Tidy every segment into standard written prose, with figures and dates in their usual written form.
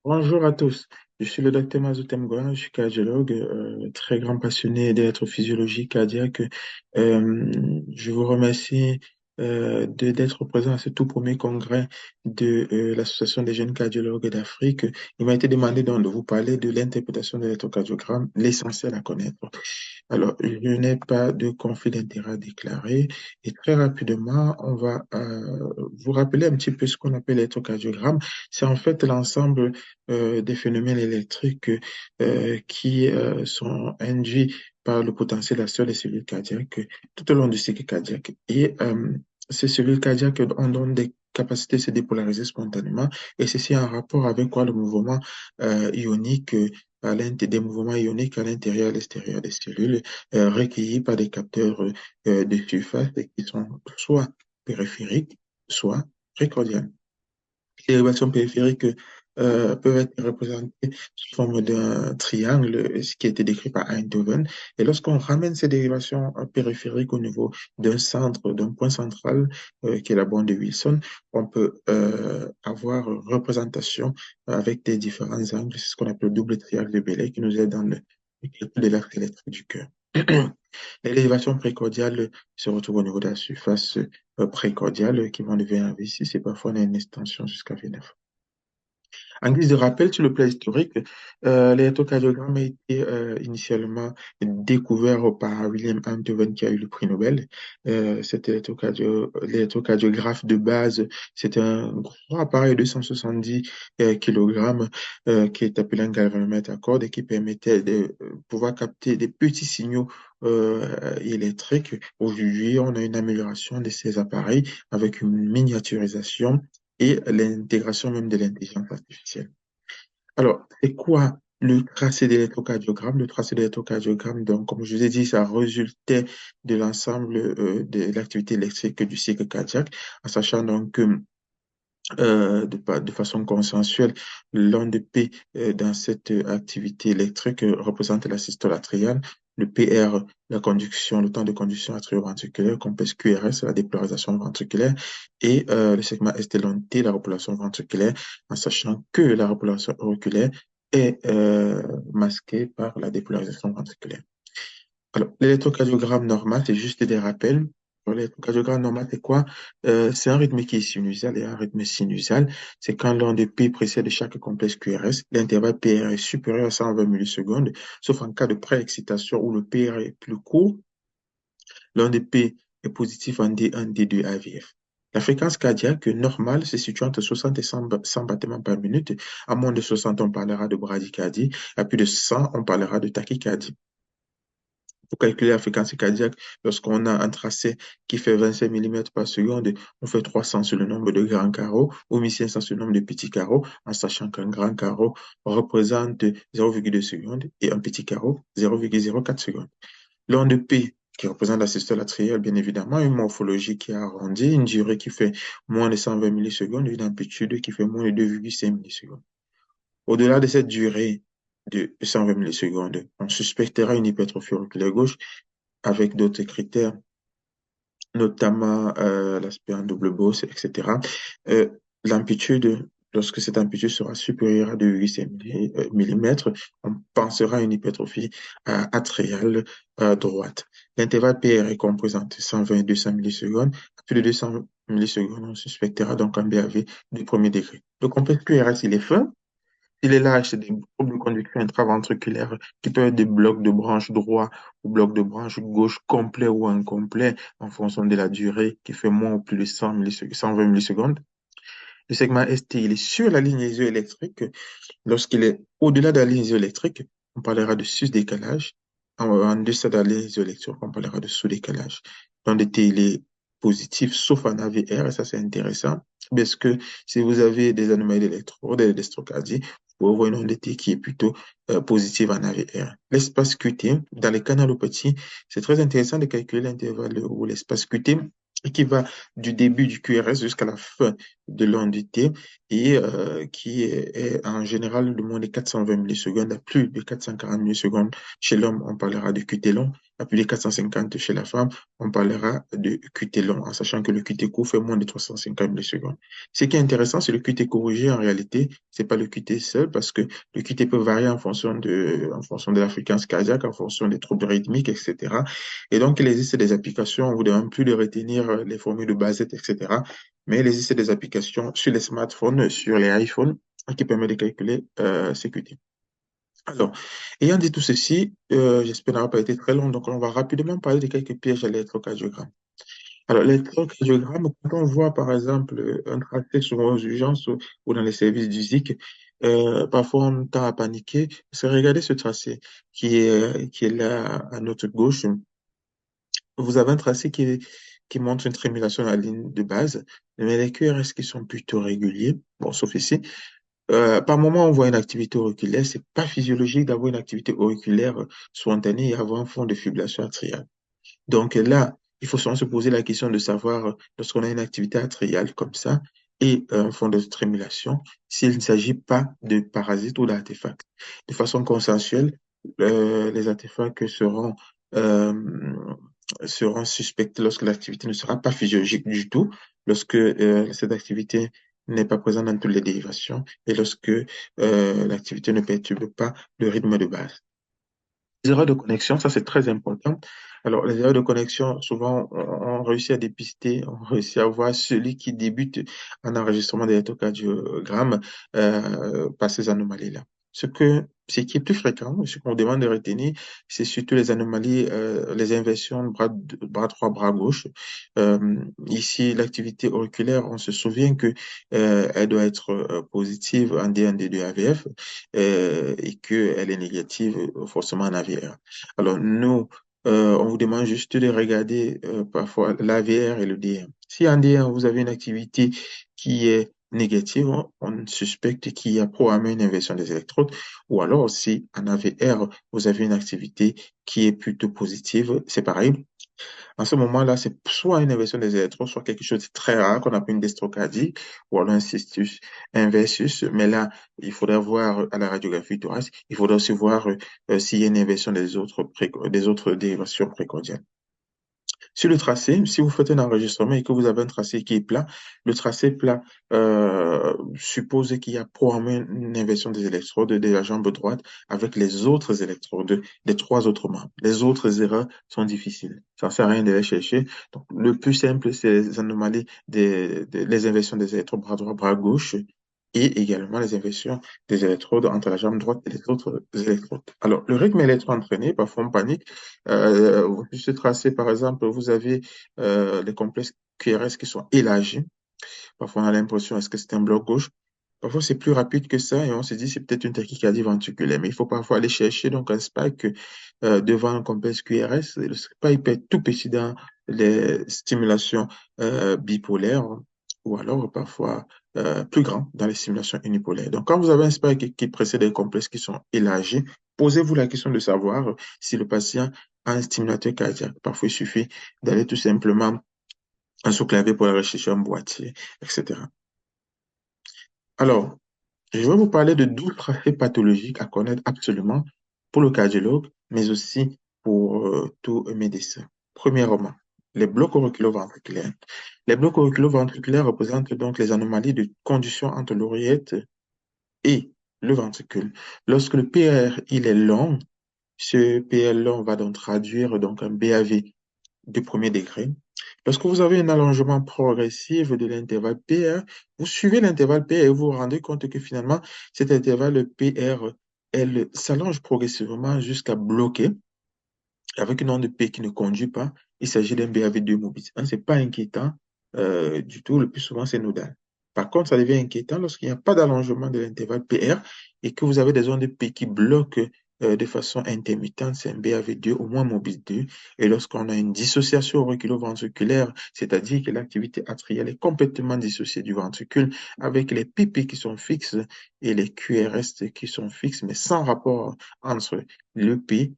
Bonjour à tous, je suis le docteur Mazoutem Gohan, je suis cardiologue, très grand passionné d'électrophysiologie cardiaque. Je vous remercie d'être présent à ce tout premier congrès de l'Association des jeunes cardiologues d'Afrique. Il m'a été demandé donc de vous parler de l'interprétation de l'électrocardiogramme, l'essentiel à connaître. Alors, je n'ai pas de conflit d'intérêt à déclarer et très rapidement, on va vous rappeler un petit peu ce qu'on appelle l'électrocardiogramme. C'est en fait l'ensemble des phénomènes électriques qui sont induits par le potentiel d'action des cellules cardiaques tout au long du cycle cardiaque. Et ces cellules cardiaques ont donc des capacités de se dépolariser spontanément, et ceci en rapport avec quoi le mouvement ionique des mouvements ioniques à l'intérieur et à l'extérieur des cellules, recueillis par des capteurs de surface qui sont soit périphériques, soit précordiales. Les élévations périphériques peuvent être représentées sous forme d'un triangle, ce qui a été décrit par Eindhoven. Et lorsqu'on ramène ces dérivations périphériques au niveau d'un centre, d'un point central, qui est la bande de Wilson, on peut avoir représentation avec des différents angles. C'est ce qu'on appelle le double triangle de Bailey qui nous aide dans le calcul de l'arc électrique du cœur. L'élévation précordiale se retrouve au niveau de la surface précordiale qui vont de V1 à V6 et parfois on a une extension jusqu'à V9. En guise de rappel, sur le plan historique, l'électrocardiogramme a été initialement découvert par William Einthoven qui a eu le prix Nobel. Cet électrocardiographe de base, c'est un gros appareil de 170 kg qui est appelé un galvanomètre à cordes et qui permettait de pouvoir capter des petits signaux électriques. Aujourd'hui, on a une amélioration de ces appareils avec une miniaturisation et l'intégration même de l'intelligence artificielle. Alors, c'est quoi le tracé d'électrocardiogramme? Le tracé d'électrocardiogramme, donc, comme je vous ai dit, ça résultait de l'ensemble de l'activité électrique du cycle cardiaque, en sachant donc que de façon consensuelle, l'onde P dans cette activité électrique représente la systole atriale, le PR, la conduction, le temps de conduction atrioventriculaire, complexe QRS, la dépolarisation ventriculaire, et le segment S de l'onde T, la repolation ventriculaire, en sachant que la repolation auriculaire est masquée par la dépolarisation ventriculaire. Alors, l'électrocardiogramme normal, c'est juste des rappels. Alors, l'électrocardiogramme normal, c'est quoi? C'est un rythme qui est sinusal et un rythme sinusal. C'est quand l'onde P précède chaque complexe QRS, l'intervalle PR est supérieur à 120 millisecondes, sauf en cas de pré-excitation où le PR est plus court, l'onde P est positive en D1, D2 AVF. La fréquence cardiaque normale se situe entre 60 et 100 battements par minute. À moins de 60, on parlera de bradycardie. À plus de 100, on parlera de tachycardie. Pour calculer la fréquence cardiaque, lorsqu'on a un tracé qui fait 25 mm par seconde, on fait 300 sur le nombre de grands carreaux ou 1500 sur le nombre de petits carreaux, en sachant qu'un grand carreau représente 0,2 secondes et un petit carreau 0,04 secondes. L'onde P, qui représente la systole atriale, bien évidemment, une morphologie qui est arrondie, une durée qui fait moins de 120 millisecondes, une amplitude qui fait moins de 2,5 millisecondes. Au-delà de cette durée de 120 millisecondes, on suspectera une hypertrophie auriculaire gauche avec d'autres critères, notamment l'aspect en double Bose, etc. Euh, L'amplitude, lorsque cette amplitude sera supérieure à 2,5 mm, on pensera à une hypertrophie atriale droite. L'intervalle PR est compris entre 120 et 200 millisecondes. À plus de 200 millisecondes, on suspectera donc un BAV du premier degré. Le complexe QRS, il est fin. Il est large, c'est des troubles de conduction intraventriculaire qui peuvent être des blocs de branche droit ou blocs de branche gauche complets ou incomplets en fonction de la durée qui fait moins ou plus de 100 millisecondes, 120 millisecondes. Le segment ST, il est sur la ligne isoélectrique. Lorsqu'il est au-delà de la ligne isoélectrique, on parlera de sus-décalage. En deçà de la ligne isoélectrique, on parlera de sous-décalage. Dans le T, il est positif, sauf en AVR, et ça c'est intéressant, parce que si vous avez des anomalies d'électrode, des dextrocardie, vous pouvez avoir une onde T qui est plutôt positive en AVR. L'espace QT, dans les canalopathies, c'est très intéressant de calculer l'intervalle ou l'espace QT qui va du début du QRS jusqu'à la fin de l'onde T et qui est en général de moins de 420 millisecondes à plus de 440 millisecondes. Chez l'homme, on parlera de QT long. appelé 450 chez la femme, on parlera de QT long, en sachant que le QT court fait moins de 350 millisecondes. Ce qui est intéressant, c'est le QT corrigé en réalité, c'est pas le QT seul, parce que le QT peut varier en fonction de la fréquence cardiaque, en fonction des troubles rythmiques, etc. Et donc, il existe des applications, on vous demande plus de retenir les formules de basette, etc. Mais il existe des applications sur les smartphones, sur les iPhones, qui permettent de calculer ces QT. Alors, ayant dit tout ceci, j'espère n'avoir pas été très long, donc on va rapidement parler de quelques pièges à l'électrocardiogramme. Alors, l'électrocardiogramme, quand on voit par exemple un tracé souvent aux urgences ou dans les services du ZIC, parfois on tend à paniquer. C'est regarder ce tracé qui est là à notre gauche. Vous avez un tracé qui montre une trémulation à la ligne de base, mais les QRS qui sont plutôt réguliers, bon, sauf ici. Par moment, on voit une activité auriculaire. C'est pas physiologique d'avoir une activité auriculaire spontanée et avoir un fond de fibrillation atriale. Donc là, il faut souvent se poser la question de savoir, lorsqu'on a une activité atriale comme ça et un fond de trémulation, s'il ne s'agit pas de parasites ou d'artefacts. De façon consensuelle, les artefacts euh, seront suspectés lorsque l'activité ne sera pas physiologique du tout, lorsque cette activité n'est pas présente dans toutes les dérivations et lorsque l'activité ne perturbe pas le rythme de base. Les erreurs de connexion, ça c'est très important. Alors, les erreurs de connexion, souvent, on réussit à dépister, on réussit à voir celui qui débute un enregistrement d'électrocardiogramme par ces anomalies-là. Ce qui est plus fréquent, ce qu'on demande de retenir, c'est surtout les anomalies, les inversions de bras droit, bras gauche. Ici, l'activité auriculaire, on se souvient que elle doit être positive en D1, D2, AVF et qu'elle est négative forcément en AVR. Alors, nous, on vous demande juste de regarder parfois l'AVR et le DM. Si en DM, vous avez une activité qui est négative, on suspecte qu'il y a probablement une inversion des électrodes, ou alors si en AVR, vous avez une activité qui est plutôt positive, c'est pareil. En ce moment-là, c'est soit une inversion des électrodes, soit quelque chose de très rare qu'on appelle une dextrocardie, ou alors un cystus inversus. Mais là, il faudra voir à la radiographie thoracique, il faudra aussi voir s'il y a une inversion des autres dérivations précordiales. Sur le tracé, si vous faites un enregistrement et que vous avez un tracé qui est plat, le tracé plat suppose qu'il y a probablement une inversion des électrodes de la jambe droite avec les autres électrodes des trois autres membres. Les autres erreurs sont difficiles. Ça ne sert à rien de les chercher. Donc, le plus simple, c'est les anomalies les inversions des électrodes bras droit, bras gauche et également les inversions des électrodes entre la jambe droite et les autres électrodes. Alors, le rythme électro-entraîné, parfois on panique. Vous pouvez tracer, par exemple, vous avez les complexes QRS qui sont élargis. Parfois, on a l'impression, est-ce que c'est un bloc gauche? Parfois, c'est plus rapide que ça et on se dit, c'est peut-être une tachycardie ventriculaire. Mais il faut parfois aller chercher donc un spike devant un complexe QRS. Le spike peut être tout petit dans les stimulations bipolaires ou alors parfois plus grand dans les stimulations unipolaires. Donc, quand vous avez un spike qui précède des complexes qui sont élargis, posez-vous la question de savoir si le patient a un stimulateur cardiaque. Parfois, il suffit d'aller tout simplement un sous-clavier pour aller rechercher un boîtier, etc. Alors, je vais vous parler de 12 tracés pathologiques à connaître absolument pour le cardiologue, mais aussi pour tout médecin. Premièrement, les blocs auriculo-ventriculaires. Les blocs auriculo-ventriculaires représentent donc les anomalies de conduction entre l'oreillette et le ventricule. Lorsque le PR il est long, ce PR long va donc traduire donc un BAV de premier degré. Lorsque vous avez un allongement progressif de l'intervalle PR, vous suivez l'intervalle PR et vous vous rendez compte que finalement, cet intervalle PR, elle s'allonge progressivement jusqu'à bloquer avec une onde P qui ne conduit pas. Il s'agit d'un BAV2 mobile. Ce n'est pas inquiétant du tout. Le plus souvent, c'est nodal. Par contre, ça devient inquiétant lorsqu'il n'y a pas d'allongement de l'intervalle PR et que vous avez des ondes P qui bloquent de façon intermittente, c'est un BAV2 au moins mobile 2. Et lorsqu'on a une dissociation auriculo-ventriculaire, c'est-à-dire que l'activité atriale est complètement dissociée du ventricule avec les PP qui sont fixes et les QRS qui sont fixes, mais sans rapport entre le P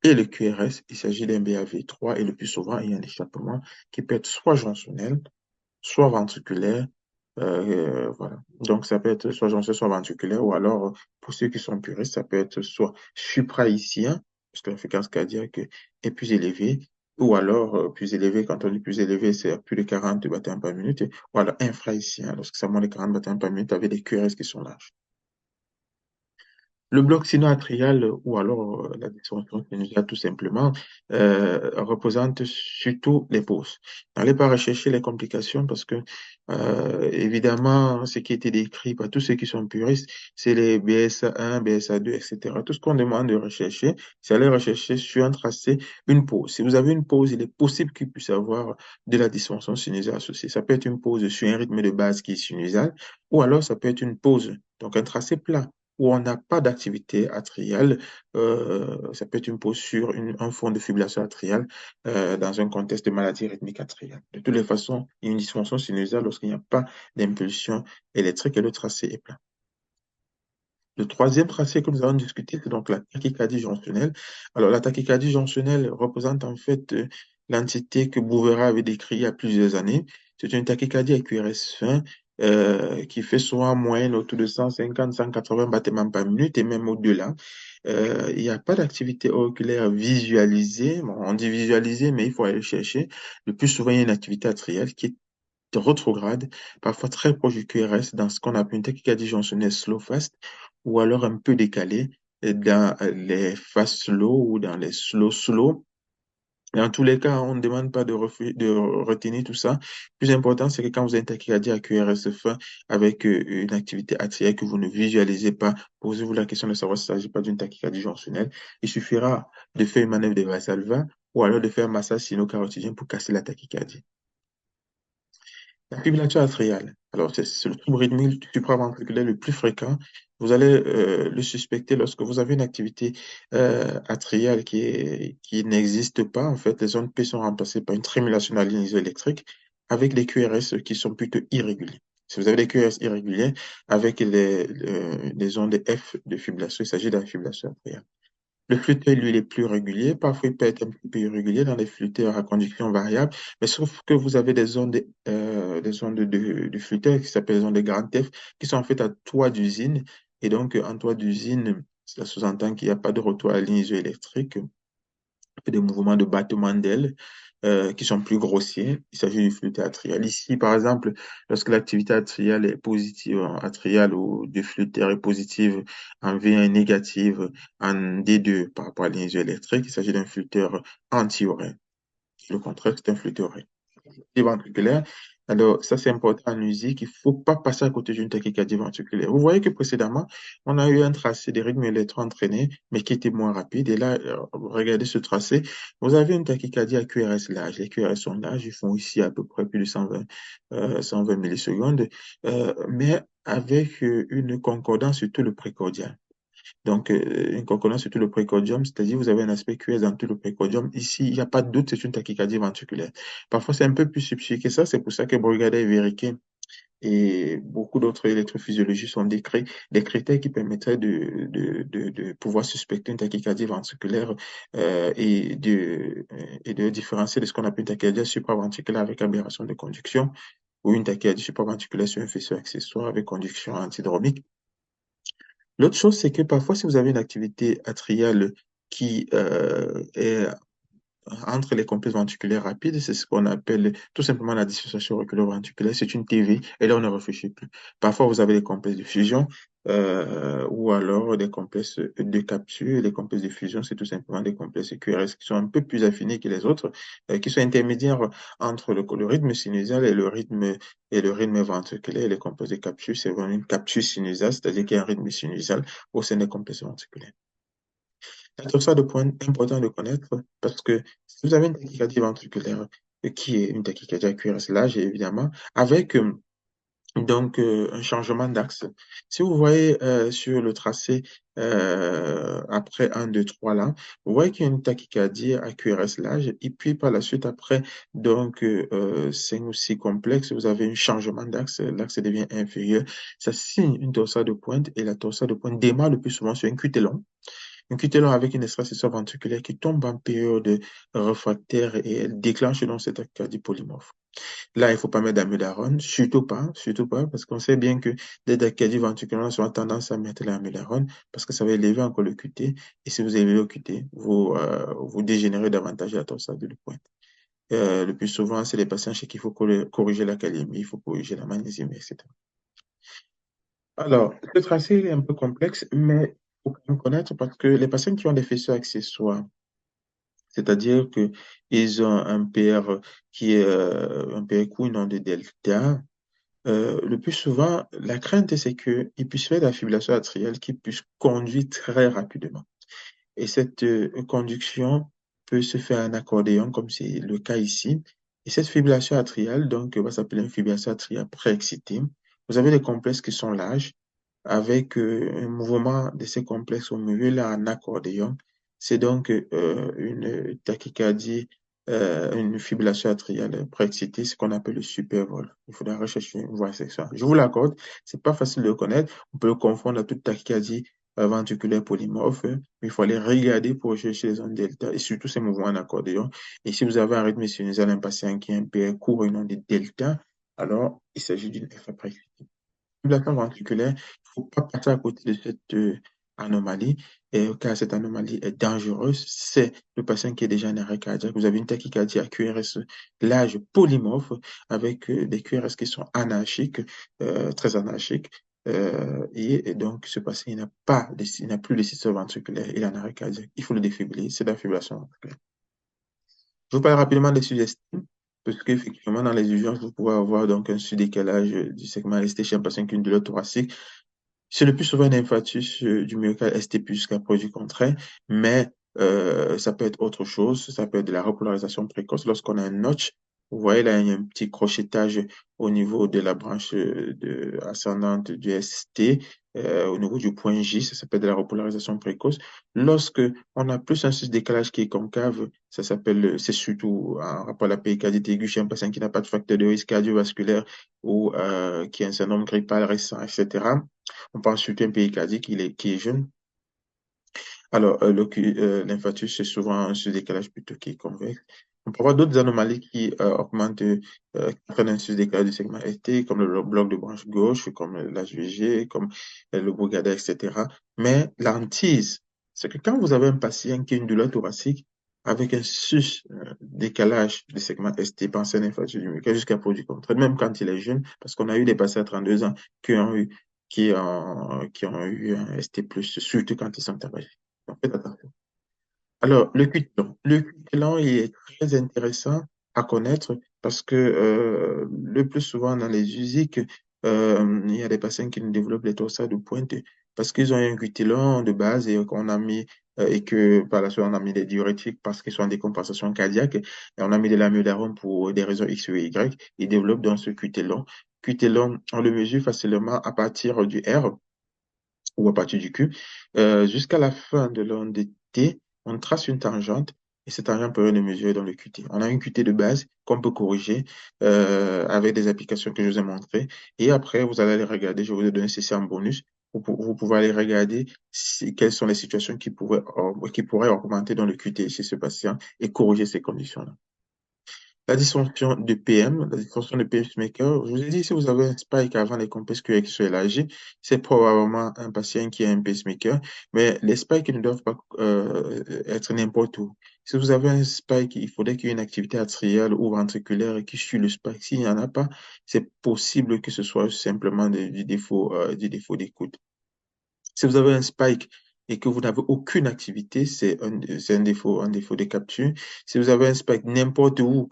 et le QRS, il s'agit d'un BAV3 et le plus souvent, il y a un échappement qui peut être soit jonctionnel, soit ventriculaire. Voilà. Donc, ça peut être soit jonctionnel, soit ventriculaire, ou alors, pour ceux qui sont puristes, ça peut être soit supraïcien, puisque la fréquence cardiaque est plus élevée, ou alors plus élevée, quand on dit plus élevé, c'est à plus de 40 battements par minute, ou alors infra ici, hein, lorsque ça monte les 40 battements par minute avec des QRS qui sont larges. Le bloc sino-atrial ou alors la dysfonction sinusale tout simplement représente surtout les pauses. N'allez pas rechercher les complications parce que évidemment ce qui a été décrit par tous ceux qui sont puristes, c'est les BSA1, BSA2, etc. Tout ce qu'on demande de rechercher, c'est aller rechercher sur un tracé une pause. Si vous avez une pause, il est possible qu'il puisse y avoir de la dysfonction sinusale associée. Ça peut être une pause sur un rythme de base qui est sinusal ou alors ça peut être une pause, donc un tracé plat où on n'a pas d'activité atriale, ça peut être une pause sur un fond de fibrillation atriale dans un contexte de maladie rythmique atriale. De toutes les façons, il y a une dysfonction sinusale lorsqu'il n'y a pas d'impulsion électrique et le tracé est plat. Le troisième tracé que nous allons discuter, c'est donc la tachycardie jonctionnelle. Alors, la tachycardie jonctionnelle représente en fait l'entité que Bouvera avait décrite il y a plusieurs années. C'est une tachycardie à QRS fin qui fait souvent en moyenne autour de 150-180 battements par minute et même au-delà. Il n'y a pas d'activité auriculaire visualisée. Bon, on dit visualisée, mais il faut aller chercher. Le plus souvent, il y a une activité atriale qui est rétrograde, parfois très proche du QRS, dans ce qu'on appelle une tachycardie jonctionnelle slow fast, ou alors un peu décalée dans les fast slow ou dans les slow slow. Dans tous les cas, on ne demande pas de retenir tout ça. Le plus important, c'est que quand vous avez une tachycardie à QRS fin avec une activité atriale que vous ne visualisez pas, posez-vous la question de savoir s'il ne s'agit pas d'une tachycardie jonctionnelle. Il suffira de faire une manœuvre de Valsalva ou alors de faire un massage sino-carotidien pour casser la tachycardie. La fibrillation atriale, alors c'est le trouble rythmique supraventriculaire le plus fréquent. Vous allez le suspecter lorsque vous avez une activité atriale qui n'existe pas. En fait, les zones P sont remplacées par une trémulation de la ligne isoélectrique avec des QRS qui sont plutôt irréguliers. Si vous avez des QRS irréguliers avec les ondes F de fibrillation, il s'agit de la fibrillation atriale. Le flûteur, lui, il est plus régulier. Parfois, il peut être un petit peu irrégulier dans les flûteurs à conduction variable. Mais sauf que vous avez des ondes de flûteurs qui s'appellent les ondes de grand F, qui sont en fait à toit d'usine. Et donc, en toit d'usine, ça sous-entend qu'il n'y a pas de retour à la ligne isoélectrique, des mouvements de battement d'ailes qui sont plus grossiers. Il s'agit du flux atrial. Ici, par exemple, lorsque l'activité atriale est positive en atriale ou du flux est positive en V1 et négative en D2 par rapport à l'énergie électrique, il s'agit d'un flûteur anti-urène. Le contraire, c'est un flûteur ventriculaire. Alors, ça, c'est important en musique. Il ne faut pas passer à côté d'une tachycardie ventriculaire. Vous voyez que précédemment, on a eu un tracé des rythmes électro-entraînés, mais qui était moins rapide. Et là, regardez ce tracé. Vous avez une tachycardie à QRS large. Les QRS sont larges. Ils font ici à peu près plus de 120 millisecondes, mais avec une concordance sur tout le précordial. Donc, une concordance sur tout le précordium, c'est-à-dire vous avez un aspect QS dans tout le précordium. Ici, il n'y a pas de doute, c'est une tachycardie ventriculaire. Parfois, c'est un peu plus subtil que ça. C'est pour ça que Brugada et Verriquet et beaucoup d'autres électrophysiologistes ont décrit des critères qui permettraient de pouvoir suspecter une tachycardie ventriculaire et de différencier de ce qu'on appelle une tachycardie supraventriculaire avec aberration de conduction ou une tachycardie supraventriculaire sur un faisceau accessoire avec conduction antidromique. L'autre chose, c'est que parfois, si vous avez une activité atriale qui est entre les complexes ventriculaires rapides, c'est ce qu'on appelle tout simplement la dissociation auriculo-ventriculaire. C'est une TV et là, on ne réfléchit plus. Parfois, vous avez des complexes de fusion ou alors des complexes de capsule. Les complexes de fusion, c'est tout simplement des complexes QRS qui sont un peu plus affinés que les autres, qui sont intermédiaires entre le rythme sinusal et le rythme ventriculaire. Les complexes de capsule, c'est vraiment une capsule sinusale, c'est-à-dire qu'il y a un rythme sinusal au sein des complexes ventriculaires. Je trouve ça de point important de connaître parce que si vous avez une tachycardie ventriculaire qui est une tachycardie à QRS large, évidemment, avec un changement d'axe. Si vous voyez sur le tracé après 1, 2, 3 là, vous voyez qu'il y a une tachycardie à QRS large et puis par la suite après 5 ou 6 complexes, vous avez un changement d'axe, l'axe devient inférieur. Ça signe une torsade de pointe et la torsade de pointe démarre le plus souvent sur un QT long avec une extraction ventriculaire qui tombe en période réfractaire et elle déclenche donc cette tachycardie polymorphe. Là, il ne faut pas mettre d'amiodarone, surtout pas, parce qu'on sait bien que des tachycardies ventriculaires ont tendance à mettre l'amiodarone parce que ça va élever encore le QT. Et si vous élevez le QT, vous dégénérez davantage la torsade de pointe. Le plus souvent, c'est les patients chez qui il faut corriger la calémie, il faut corriger la magnésium, etc. Alors, ce tracé est un peu complexe, mais il faut quand même connaître parce que les patients qui ont des faisceaux accessoires, c'est-à-dire que ils ont un PR qui est un PR court, non de delta. Le plus souvent, la crainte, c'est qu'il puisse faire de la fibrillation atriale qui puisse conduire très rapidement. Et cette conduction peut se faire en accordéon, comme c'est le cas ici. Et cette fibrillation atriale, donc, va s'appeler une fibrillation atriale préexcitée. Vous avez des complexes qui sont larges, avec un mouvement de ces complexes au milieu, là, en accordéon. C'est donc une tachycardie, une fibrillation atriale préexcitée, ce qu'on appelle le supervol. Il faudra rechercher une voie sexuelle. Je vous l'accorde, c'est pas facile de le connaître. On peut le confondre à toute tachycardie ventriculaire polymorphe, mais il faut aller regarder pour rechercher les ondes delta et surtout ces mouvements en accordéon. Et si vous avez un rythme sinusal, un patient qui est un peu court et non des delta, alors il s'agit d'une FA préexcitée. Fibrillation ventriculaire, il ne faut pas passer à côté de cette anomalie, car cette anomalie est dangereuse. C'est le patient qui est déjà en arrêt cardiaque. Vous avez une tachycardie à QRS large polymorphe avec des QRS qui sont anarchiques, très anarchiques. Et donc, ce patient il n'a plus de système ventriculaire, il est en arrêt cardiaque. Il faut le défibriller, c'est la fibrillation ventriculaire. Je vous parle rapidement des suggestions, parce qu'effectivement, dans les urgences, vous pouvez avoir donc un sous-décalage du segment ST chez un patient qui a une douleur thoracique. C'est le plus souvent un infarctus du myocarde ST plus qu'un produit contraire, mais ça peut être autre chose, ça peut être de la repolarisation précoce. Lorsqu'on a un notch, vous voyez là, il y a un petit crochetage au niveau de la branche ascendante du ST, au niveau du point J, ça s'appelle de la repolarisation précoce. Lorsque on a plus un décalage qui est concave, ça s'appelle, c'est surtout en rapport à la péricardite aiguë chez un patient qui n'a pas de facteur de risque cardiovasculaire ou qui a un syndrome grippal récent, etc. On pense surtout à un péricardique qui est jeune. Alors, l'infarctus, c'est souvent un sous-décalage plutôt qui est convexe. On peut avoir d'autres anomalies qui augmentent, qui entraînent un sous-décalage du segment ST, comme le bloc de branche gauche, comme l'HVG, comme le Brugada, etc. Mais l'hantise, c'est que quand vous avez un patient qui a une douleur thoracique avec un sus-décalage du segment ST, pensez à un infarctus du myocarde jusqu'à produit contraire, même quand il est jeune, parce qu'on a eu des patients à 32 ans qui ont eu, qui ont eu un ST+, surtout quand ils sont âgés. Donc, faites attention. Alors, le Qtlan. Le Qtlan, il est très intéressant à connaître parce que le plus souvent dans les usiques, il y a des patients qui nous développent les torsades de pointe parce qu'ils ont un Qtlan de base et qu'on a mis et que par la suite on a mis des diurétiques parce qu'ils sont en décompensation cardiaque et on a mis de l'amiodarone pour des raisons X ou Y. Ils développent dans ce Qtlan. Qtlan, on le mesure facilement à partir du R ou à partir du Q, jusqu'à la fin de l'onde T, on trace une tangente et cette tangente peut être mesurée dans le QT. On a une QT de base qu'on peut corriger avec des applications que je vous ai montrées. Et après, vous allez aller regarder, je vais vous donner ceci en bonus. Vous pouvez aller regarder quelles sont les situations qui pourraient augmenter dans le QT chez ce patient et corriger ces conditions-là. La dysfonction de PM, la dysfonction de pacemaker, je vous ai dit, si vous avez un spike avant les complexes QX qui sont élargis, c'est probablement un patient qui a un pacemaker, mais les spikes ne doivent pas être n'importe où. Si vous avez un spike, il faudrait qu'il y ait une activité atriale ou ventriculaire qui suit le spike. S'il n'y en a pas, c'est possible que ce soit simplement du défaut d'écoute. Si vous avez un spike et que vous n'avez aucune activité, c'est un défaut de capture. Si vous avez un spike n'importe où,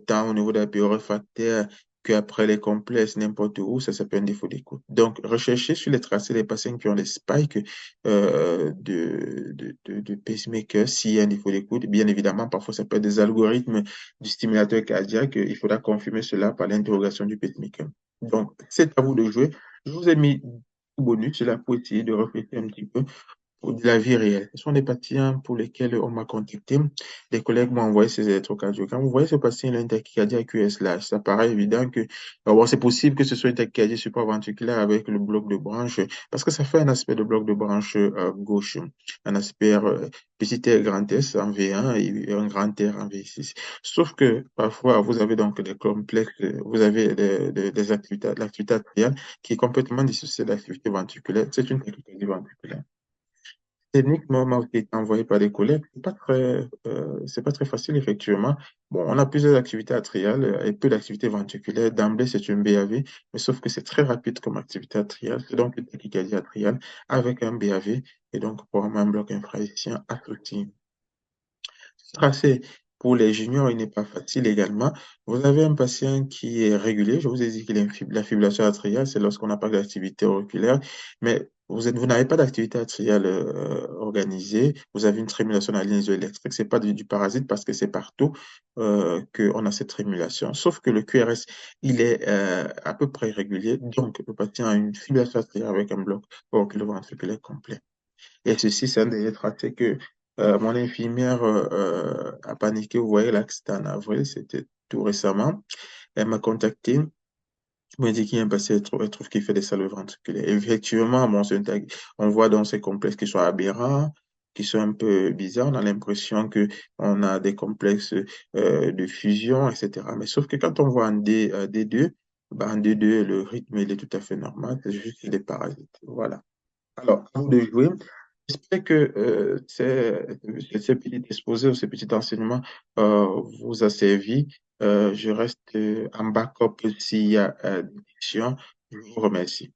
tant au niveau de la réfractaire qu'après les complexes, n'importe où, ça s'appelle un défaut d'écoute. Donc, recherchez sur les tracés des patients qui ont des spikes de pacemaker s'il y a un défaut d'écoute. Bien évidemment, parfois, ça peut être des algorithmes du stimulateur cardiaque. Il faudra confirmer cela par l'interrogation du pacemaker. Donc, c'est à vous de jouer. Je vous ai mis bonus, là, pour essayer de réfléchir un petit peu de la vie réelle. Ce sont des patients pour lesquels on m'a contacté. Des collègues m'ont envoyé ces électrocardiogrammes. Vous voyez, ce patient, il a une tachycardie à QS-Large. Ça paraît évident que bon, c'est possible que ce soit une tachycardie supraventriculaire avec le bloc de branche, parce que ça fait un aspect de bloc de branche gauche, un aspect petit R grand S en V1 et un grand R en V6. Sauf que parfois, vous avez donc des complexes, vous avez des activités, l'activité atriale qui est complètement dissociée de l'activité ventriculaire. C'est une tachycardie ventriculaire. Technique m'a aussi été envoyée par des collègues. C'est pas très facile, effectivement. Bon, on a plusieurs activités atriales et peu d'activités ventriculaires. D'emblée, c'est une BAV, mais sauf que c'est très rapide comme activité atriale. C'est donc une tachycardie atriale avec un BAV et donc probablement un bloc infrahissien associé. Tracé pour les juniors, il n'est pas facile également. Vous avez un patient qui est régulier. Je vous ai dit qu'il a la fibrillation atriale, c'est lorsqu'on n'a pas d'activité auriculaire, mais vous n'avez pas d'activité atriale organisée. Vous avez une trémulation à la ligne isoélectrique. C'est pas du parasite parce que c'est partout qu'on a cette trémulation. Sauf que le QRS, il est à peu près régulier. Donc, le patient a une fibrillation atriale avec un bloc auriculo-ventriculaire complet. Et ceci, c'est un délai tracé que mon infirmière a paniqué. Vous voyez là que c'était en avril, c'était tout récemment. Elle m'a contacté, m'a dit qu'il y a un patient, elle trouve qu'il fait des salles ventriculaires. Effectivement, bon, on voit dans ces complexes qui sont aberrants, qui sont un peu bizarres. On a l'impression que on a des complexes de fusion, etc. Mais sauf que quand on voit en D2, ben, en D2, le rythme, il est tout à fait normal. C'est juste des parasites. Voilà. Alors, à vous de jouer. J'espère que ces petits exposés ou ces petits enseignements vous a servi. Je reste en backup s'il y a des questions. Je vous remercie.